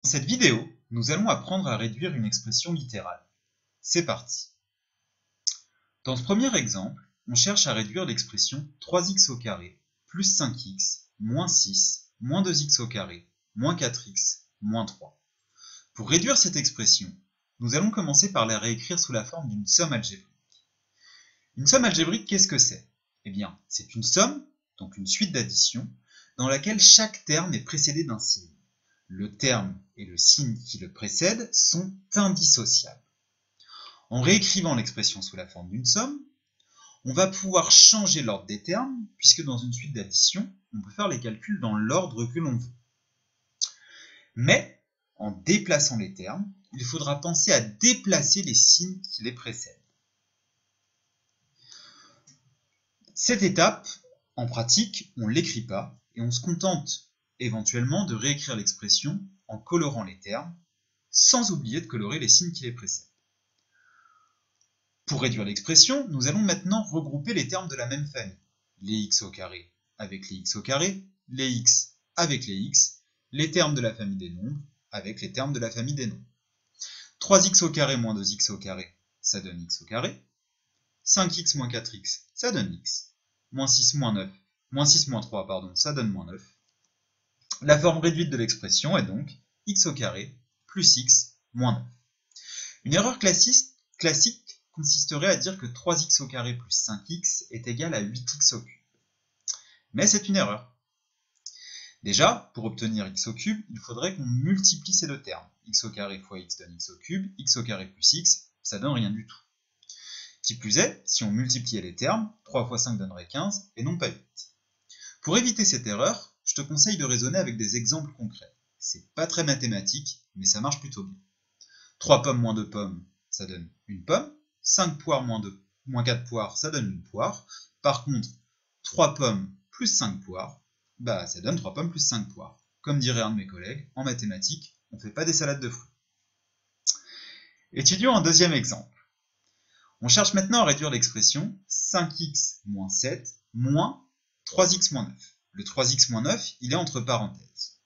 Dans cette vidéo, nous allons apprendre à réduire une expression littérale. C'est parti. Dans ce premier exemple, on cherche à réduire l'expression 3x au carré plus 5x moins 6 moins 2x au carré moins 4x moins 3. Pour réduire cette expression, nous allons commencer par la réécrire sous la forme d'une somme algébrique. Une somme algébrique, qu'est-ce que c'est? Eh bien, c'est une somme, donc une suite d'additions, dans laquelle chaque terme est précédé d'un signe. Le terme et le signe qui le précèdent sont indissociables. En réécrivant l'expression sous la forme d'une somme, on va pouvoir changer l'ordre des termes, puisque dans une suite d'additions, on peut faire les calculs dans l'ordre que l'on veut. Mais, en déplaçant les termes, il faudra penser à déplacer les signes qui les précèdent. Cette étape, en pratique, on ne l'écrit pas, et on se contente éventuellement de réécrire l'expression en colorant les termes, sans oublier de colorer les signes qui les précèdent. Pour réduire l'expression, nous allons maintenant regrouper les termes de la même famille. Les x au carré avec les x au carré, les x avec les x, les termes de la famille des nombres avec les termes de la famille des nombres. 3x au carré moins 2x au carré, ça donne x au carré. 5x moins 4x, ça donne x. Moins 6 moins 9, moins 6 moins 3, pardon, ça donne moins 9. La forme réduite de l'expression est donc x au carré plus x moins 9. Une erreur classique consisterait à dire que 3x au carré plus 5x est égal à 8x au cube. Mais c'est une erreur. Déjà, pour obtenir x au cube, il faudrait qu'on multiplie ces deux termes. X au carré fois x donne x au cube, x au carré plus x, ça donne rien du tout. Qui plus est, si on multipliait les termes, 3 fois 5 donnerait 15 et non pas 8. Pour éviter cette erreur, je te conseille de raisonner avec des exemples concrets. C'est pas très mathématique, mais ça marche plutôt bien. 3 pommes moins 2 pommes, ça donne une pomme. 5 poires moins 4 poires, ça donne une poire. Par contre, 3 pommes plus 5 poires, ça donne 3 pommes plus 5 poires. Comme dirait un de mes collègues, en mathématiques, on ne fait pas des salades de fruits. Étudions un deuxième exemple. On cherche maintenant à réduire l'expression 5x moins 7 moins 3x moins 9. Le 3x moins 9, il est entre parenthèses.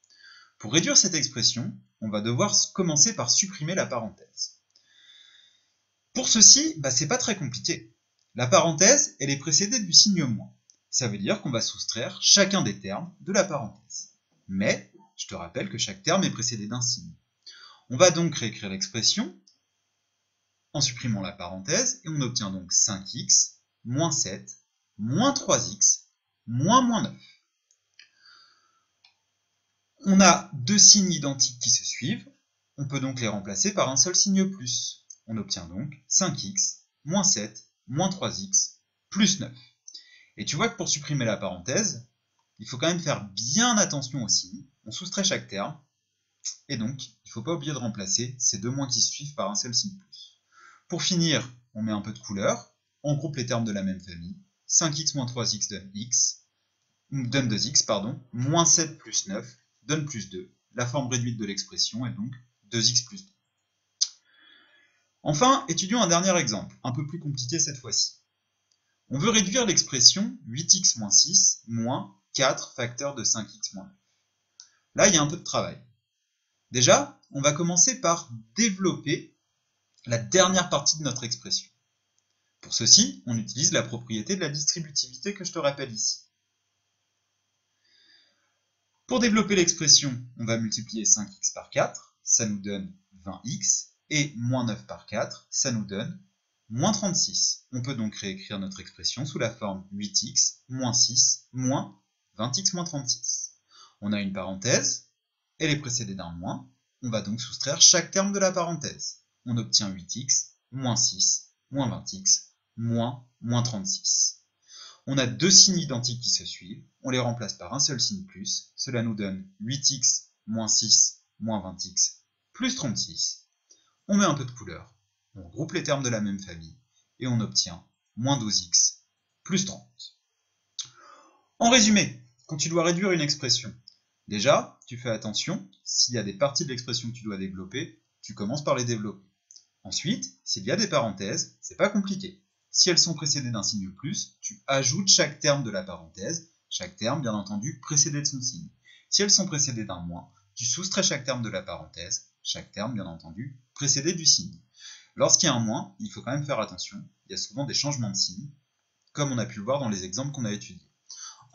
Pour réduire cette expression, on va devoir commencer par supprimer la parenthèse. Pour ceci, c'est pas très compliqué. La parenthèse, elle est précédée du signe moins. Ça veut dire qu'on va soustraire chacun des termes de la parenthèse. Mais, je te rappelle que chaque terme est précédé d'un signe. On va donc réécrire l'expression en supprimant la parenthèse, et on obtient donc 5x, moins 7, moins 3x, moins 9. On a deux signes identiques qui se suivent, on peut donc les remplacer par un seul signe plus. On obtient donc 5x, moins 7, moins 3x, plus 9. Et tu vois que pour supprimer la parenthèse, il faut quand même faire bien attention aux signes. On soustrait chaque terme, et donc il ne faut pas oublier de remplacer ces deux moins qui se suivent par un seul signe plus. Pour finir, on met un peu de couleur, on groupe les termes de la même famille. 5x moins 3x donne 2x, moins 7 plus 9 donne plus 2. La forme réduite de l'expression est donc 2x plus 2. Enfin, étudions un dernier exemple, un peu plus compliqué cette fois-ci. On veut réduire l'expression 8x moins 6 moins 4 facteur de 5x moins 9. Là, il y a un peu de travail. Déjà, on va commencer par développer la dernière partie de notre expression. Pour ceci, on utilise la propriété de la distributivité que je te rappelle ici. Pour développer l'expression, on va multiplier 5x par 4, ça nous donne 20x, et moins 9 par 4, ça nous donne moins 36. On peut donc réécrire notre expression sous la forme 8x moins 6 moins 20x moins 36. On a une parenthèse, elle est précédée d'un moins, on va donc soustraire chaque terme de la parenthèse. On obtient 8x, moins 6, moins 20x, moins 36. On a deux signes identiques qui se suivent, on les remplace par un seul signe plus, cela nous donne 8x, moins 6, moins 20x, plus 36. On met un peu de couleur, on groupe les termes de la même famille, et on obtient moins 12x, plus 30. En résumé, quand tu dois réduire une expression, déjà, tu fais attention, s'il y a des parties de l'expression que tu dois développer, tu commences par les développer. Ensuite, s'il y a des parenthèses, c'est pas compliqué. Si elles sont précédées d'un signe plus, tu ajoutes chaque terme de la parenthèse, chaque terme, bien entendu, précédé de son signe. Si elles sont précédées d'un moins, Tu soustrais chaque terme de la parenthèse, chaque terme bien entendu, précédé du signe. Lorsqu'il y a un moins, il faut quand même faire attention, il y a souvent des changements de signe, comme on a pu le voir dans les exemples qu'on a étudiés.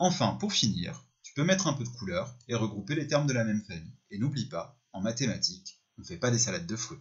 Enfin, pour finir, tu peux mettre un peu de couleur et regrouper les termes de la même famille. Et n'oublie pas, en mathématiques, on ne fait pas des salades de fruits.